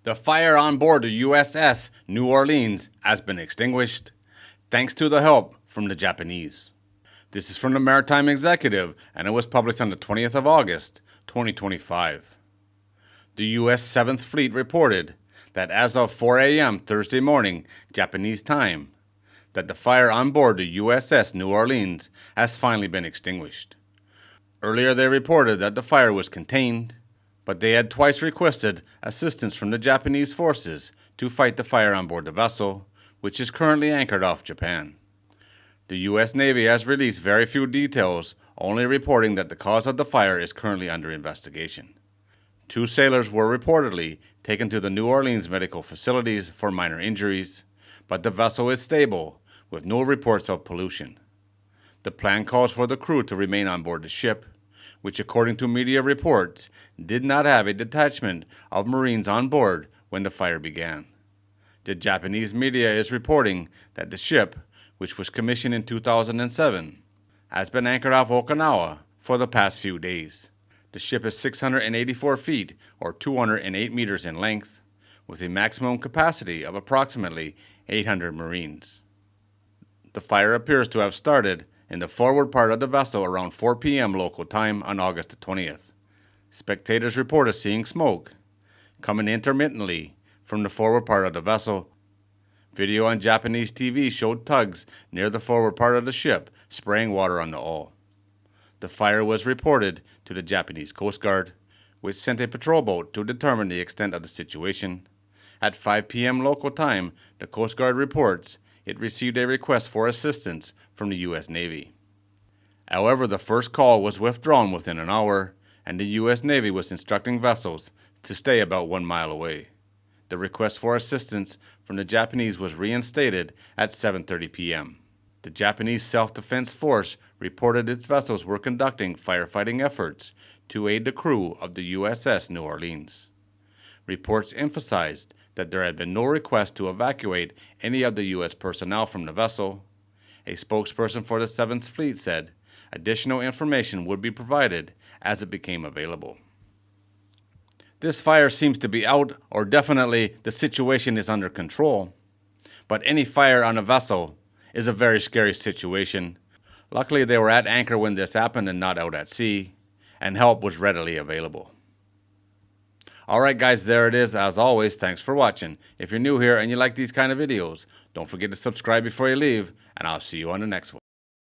The fire on board the USS New Orleans has been extinguished, thanks to the help from the Japanese. This is from the Maritime Executive, and it was published on the 20th of August, 2025. The U.S. 7th Fleet reported that as of 4 a.m. Thursday morning, Japanese time, that the fire on board the USS New Orleans has finally been extinguished. Earlier they reported that the fire was contained, but they had twice requested assistance from the Japanese forces to fight the fire on board the vessel, which is currently anchored off Japan. The U.S. Navy has released very few details, only reporting that the cause of the fire is currently under investigation. 2 sailors were reportedly taken to the New Orleans medical facilities for minor injuries, but the vessel is stable, with no reports of pollution. The plan calls for the crew to remain on board the ship, which according to media reports, did not have a detachment of Marines on board when the fire began. The Japanese media is reporting that the ship, which was commissioned in 2007, has been anchored off Okinawa for the past few days. The ship is 684 feet or 208 meters in length, with a maximum capacity of approximately 800 Marines. The fire appears to have started in the forward part of the vessel around 4 p.m. local time on August 20th. Spectators reported seeing smoke coming intermittently from the forward part of the vessel. Video on Japanese TV showed tugs near the forward part of the ship spraying water on the hull. The fire was reported to the Japanese Coast Guard, which sent a patrol boat to determine the extent of the situation. At 5 p.m. local time, the Coast Guard reports it received a request for assistance from the U.S. Navy. However, the first call was withdrawn within an hour, and the U.S. Navy was instructing vessels to stay about 1 mile away. The request for assistance from the Japanese was reinstated at 7:30 p.m. The Japanese Self-Defense Force reported its vessels were conducting firefighting efforts to aid the crew of the USS New Orleans. Reports emphasized that there had been no request to evacuate any of the U.S. personnel from the vessel. A spokesperson for the 7th Fleet said additional information would be provided as it became available. This fire seems to be out, or definitely the situation is under control. But any fire on a vessel is a very scary situation. Luckily, they were at anchor when this happened and not out at sea, and help was readily available. Alright guys, there it is. As always, thanks for watching. If you're new here and you like these kind of videos, don't forget to subscribe before you leave, and I'll see you on the next one.